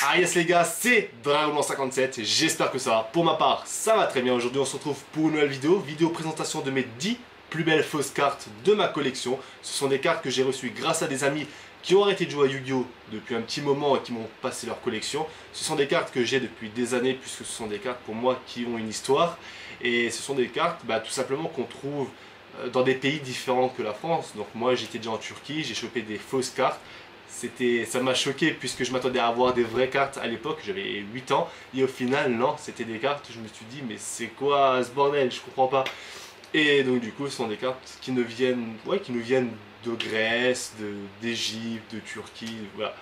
Ah yes les gars, c'est Dragonblanc57, j'espère que ça va. Pour ma part, ça va très bien. Aujourd'hui on se retrouve pour une nouvelle vidéo présentation de mes 10 plus belles fausses cartes de ma collection. Ce sont des cartes que j'ai reçues grâce à des amis qui ont arrêté de jouer à Yu-Gi-Oh depuis un petit moment et qui m'ont passé leur collection. Ce sont des cartes que j'ai depuis des années puisque ce sont des cartes pour moi qui ont une histoire. Et ce sont des cartes tout simplement qu'on trouve dans des pays différents que la France. Donc moi j'étais déjà en Turquie, j'ai chopé des fausses cartes. Ça m'a choqué puisque je m'attendais à avoir des vraies cartes à l'époque, j'avais 8 ans et au final non, c'était des cartes, je me suis dit mais c'est quoi ce bordel, je comprends pas. Et donc du coup ce sont des cartes qui nous viennent de Grèce, d'Égypte, de Turquie, voilà.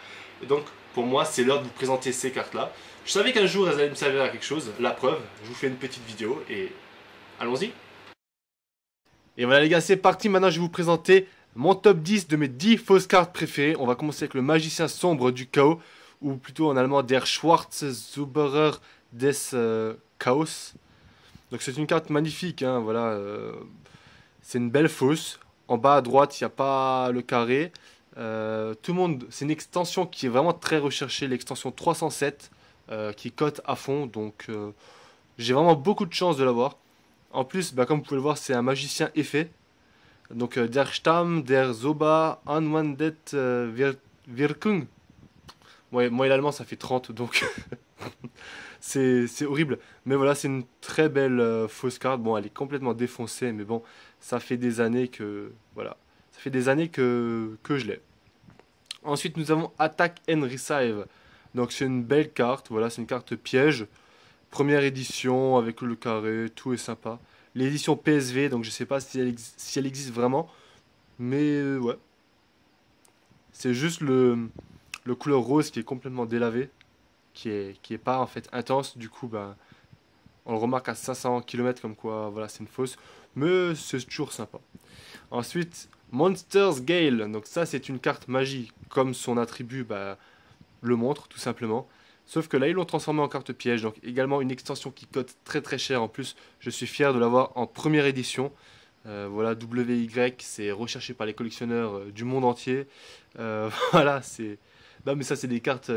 Et donc pour moi c'est l'heure de vous présenter ces cartes là. Je savais qu'un jour elles allaient me servir à quelque chose, la preuve, je vous fais une petite vidéo et allons-y. Et voilà les gars, c'est parti, maintenant je vais vous présenter mon top 10 de mes 10 fausses cartes préférées. On va commencer avec le magicien sombre du chaos, ou plutôt en allemand Der Schwarze-Zauberer des Chaos. Donc c'est une carte magnifique, hein, voilà. C'est une belle fausse. En bas à droite, il n'y a pas le carré. Tout le monde, c'est une extension qui est vraiment très recherchée, l'extension 307, qui cote à fond. Donc j'ai vraiment beaucoup de chance de l'avoir. En plus, comme vous pouvez le voir, c'est un magicien effet. Donc Der Stamm, der Zoba, Unwanted Wirkung. Ouais, moi et l'allemand ça fait 30 donc c'est horrible. Mais voilà, c'est une très belle fausse carte. Bon, elle est complètement défoncée, mais bon, ça fait des années que. Voilà. Ça fait des années que je l'ai. Ensuite, nous avons Attack and Receive. Donc c'est une belle carte. Voilà, c'est une carte piège. Première édition avec le carré, tout est sympa. L'édition PSV, donc je sais pas si elle existe vraiment. Mais ouais. C'est juste le couleur rose qui est complètement délavé. Qui est pas en fait intense. Du coup, on le remarque à 500 km comme quoi, voilà, c'est une fausse. Mais c'est toujours sympa. Ensuite, Monsters Gale. Donc ça, c'est une carte magie. Comme son attribut le montre, tout simplement. Sauf que là, ils l'ont transformé en carte piège. Donc également une extension qui cote très très cher. En plus, je suis fier de l'avoir en première édition. Voilà, WY, c'est recherché par les collectionneurs du monde entier. Voilà, c'est... Non, mais ça, c'est des cartes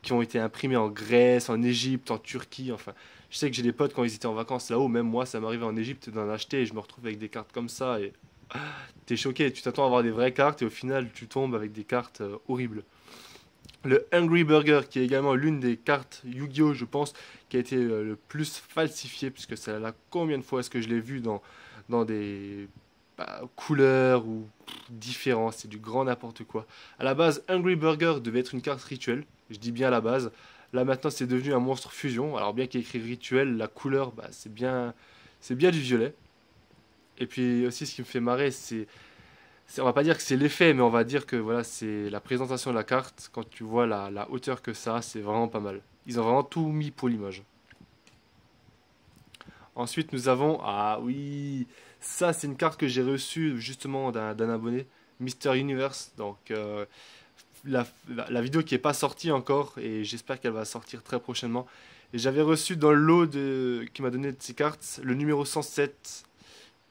qui ont été imprimées en Grèce, en Égypte, en Turquie. Enfin, je sais que j'ai des potes quand ils étaient en vacances là-haut. Même moi, ça m'arrivait en Égypte d'en acheter et je me retrouve avec des cartes comme ça. Et t'es choqué, tu t'attends à avoir des vraies cartes et au final, tu tombes avec des cartes horribles. Le Hungry Burger, qui est également l'une des cartes Yu-Gi-Oh, je pense, qui a été le plus falsifiée, puisque c'est là combien de fois est-ce que je l'ai vu dans des couleurs ou différents, c'est du grand n'importe quoi. À la base, Hungry Burger devait être une carte rituelle, je dis bien à la base. Là maintenant, c'est devenu un monstre fusion. Alors bien qu'il y ait écrit rituel, la couleur, c'est bien du violet. Et puis aussi, ce qui me fait marrer, on va pas dire que c'est l'effet, mais on va dire que voilà, c'est la présentation de la carte. Quand tu vois la hauteur que ça a, c'est vraiment pas mal. Ils ont vraiment tout mis pour l'image. Ensuite, nous avons, ah oui, ça c'est une carte que j'ai reçue justement d'un abonné, Mister Universe. Donc la vidéo qui est pas sortie encore et j'espère qu'elle va sortir très prochainement. Et j'avais reçu dans le lot qui m'a donné de ces cartes le numéro 107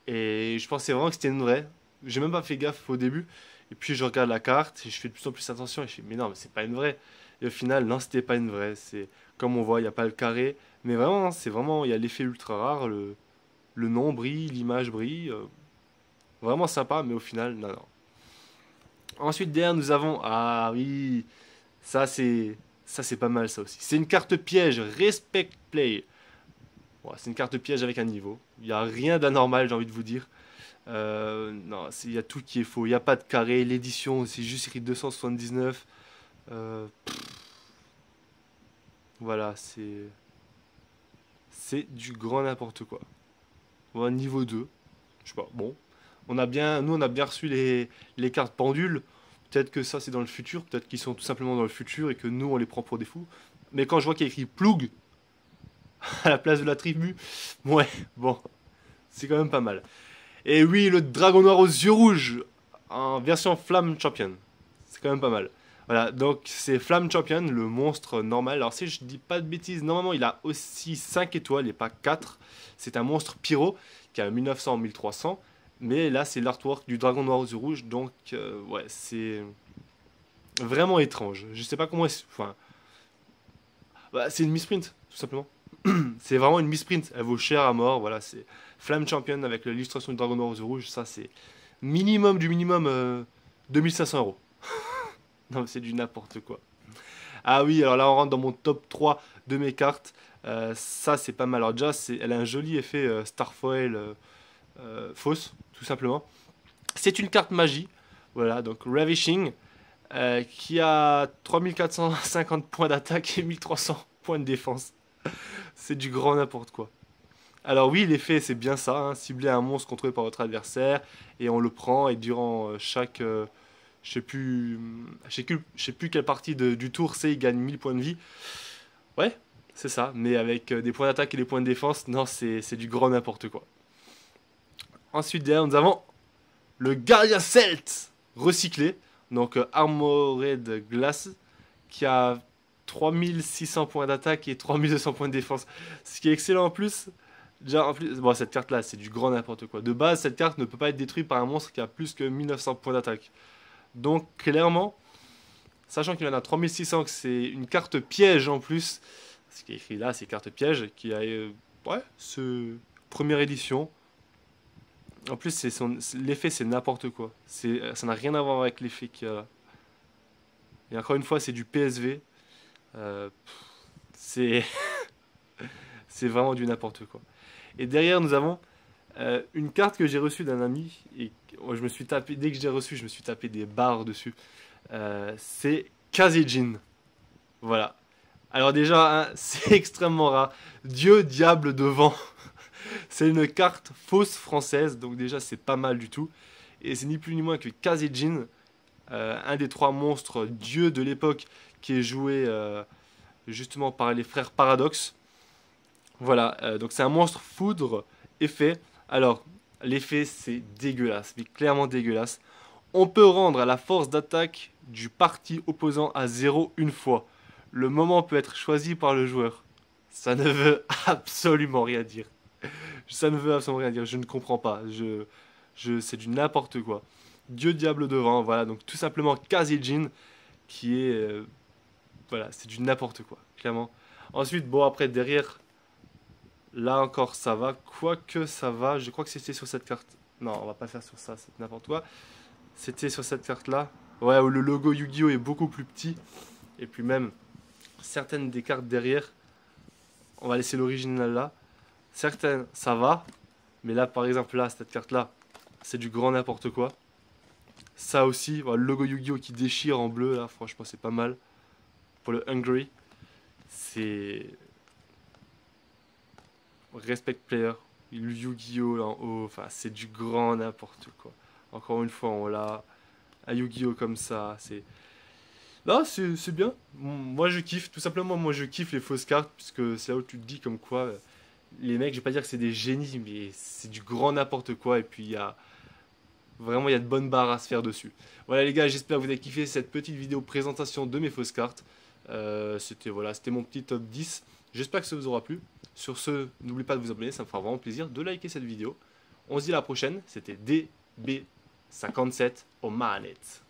et je pensais vraiment que c'était une vraie. J'ai même pas fait gaffe au début. Et puis je regarde la carte et je fais de plus en plus attention et je fais mais non mais c'est pas une vraie. Et au final non c'était pas une vraie. C'est comme on voit il n'y a pas le carré. Mais vraiment c'est vraiment il y a l'effet ultra rare. Le nom brille, l'image brille. Vraiment sympa mais au final non non. Ensuite derrière nous avons ah oui ça c'est pas mal ça aussi. C'est une carte piège Respect Play. Ouais, c'est une carte piège avec un niveau. Il n'y a rien d'anormal j'ai envie de vous dire. Non, il y a tout qui est faux. Il n'y a pas de carré. L'édition, c'est juste écrit 279. Voilà, c'est du grand n'importe quoi. Voilà, niveau 2. Je sais pas. Bon, nous, on a bien reçu les cartes pendules. Peut-être que ça, c'est dans le futur. Peut-être qu'ils sont tout simplement dans le futur et que nous, on les prend pour des fous. Mais quand je vois qu'il y a écrit Ploug à la place de la tribu, ouais, bon, c'est quand même pas mal. Et oui, le dragon noir aux yeux rouges, en version Flamme Champion. C'est quand même pas mal. Voilà, donc c'est Flamme Champion, le monstre normal. Alors si je dis pas de bêtises, normalement il a aussi 5 étoiles et pas 4. C'est un monstre pyro qui a 1900-1300. Mais là c'est l'artwork du dragon noir aux yeux rouges. Donc ouais, c'est vraiment étrange. Je sais pas comment... Enfin, Bah, c'est une misprint, tout simplement. C'est vraiment une misprint. Elle vaut cher à mort. Voilà, c'est Flamme Champion avec l'illustration du Dragon Rose rouge. Ça, c'est minimum du minimum 2500 €. Non, mais c'est du n'importe quoi. Ah oui, alors là, on rentre dans mon top 3 de mes cartes. Ça, c'est pas mal. Alors, déjà, elle a un joli effet Starfoil fausse, tout simplement. C'est une carte magie. Voilà, donc Ravishing. Qui a 3450 points d'attaque et 1300 points de défense. C'est du grand n'importe quoi. Alors oui, l'effet c'est bien ça, hein, cibler un monstre contrôlé par votre adversaire, et on le prend, et durant chaque... je sais plus quelle partie du tour c'est, il gagne 1000 points de vie. Ouais, c'est ça, mais avec des points d'attaque et des points de défense, non, c'est du grand n'importe quoi. Ensuite, derrière, nous avons le Garia Celt recyclé. Donc Armored Glass qui a 3600 points d'attaque et 3200 points de défense. Ce qui est excellent en plus. Déjà en plus, bon, cette carte là c'est du grand n'importe quoi. De base cette carte ne peut pas être détruite par un monstre qui a plus que 1900 points d'attaque. Donc clairement, sachant qu'il en a 3600, que c'est une carte piège en plus. Ce qui est écrit là c'est carte piège qui a ouais, première édition. En plus, l'effet, c'est n'importe quoi. Ça n'a rien à voir avec l'effet qu'il y a là. Et encore une fois, c'est du PSV. C'est c'est vraiment du n'importe quoi. Et derrière, nous avons une carte que j'ai reçue d'un ami. Et je me suis tapé, dès que je l'ai reçue, je me suis tapé des barres dessus. C'est Kazejin. Voilà. Alors déjà, hein, c'est extrêmement rare. Dieu, diable devant. C'est une carte fausse française, donc déjà c'est pas mal du tout. Et c'est ni plus ni moins que Kazejin, un des 3 monstres dieux de l'époque qui est joué justement par les frères Paradox. Voilà, donc c'est un monstre foudre effet. Alors, l'effet c'est dégueulasse, mais clairement dégueulasse. On peut rendre la force d'attaque du parti opposant à 0 une fois. Le moment peut être choisi par le joueur. Ça ne veut absolument rien dire. Ça ne veut absolument rien dire, je ne comprends pas. C'est du n'importe quoi. Dieu diable devant, voilà, donc tout simplement Kazejin, qui est... voilà, c'est du n'importe quoi, clairement. Ensuite, bon, après, derrière, là encore, ça va. Quoique ça va, je crois que c'était sur cette carte. Non, on va pas faire sur ça, c'est n'importe quoi. C'était sur cette carte-là. Ouais, où le logo Yu-Gi-Oh! Est beaucoup plus petit. Et puis même, certaines des cartes derrière, on va laisser l'original là. Certaines, ça va. Mais là, par exemple, là, cette carte-là, c'est du grand n'importe quoi. Ça aussi, voilà, le logo Yu-Gi-Oh! Qui déchire en bleu, là, franchement, c'est pas mal. Pour le Hungry, c'est... Respect Player. Le Yu-Gi-Oh! Là en haut, enfin, c'est du grand n'importe quoi. Encore une fois, on l'a. Un Yu-Gi-Oh! Comme ça, c'est... Là, c'est bien. Moi, je kiffe. Tout simplement, moi, je kiffe les fausses cartes, puisque c'est là où tu te dis comme quoi... les mecs, je vais pas dire que c'est des génies, mais c'est du grand n'importe quoi. Et puis il y a vraiment il y a de bonnes barres à se faire dessus. Voilà les gars, j'espère que vous avez kiffé cette petite vidéo présentation de mes fausses cartes. C'était voilà, c'était mon petit top 10. J'espère que ça vous aura plu. Sur ce, n'oubliez pas de vous abonner, ça me fera vraiment plaisir de liker cette vidéo. On se dit à la prochaine. C'était DB57 aux manettes.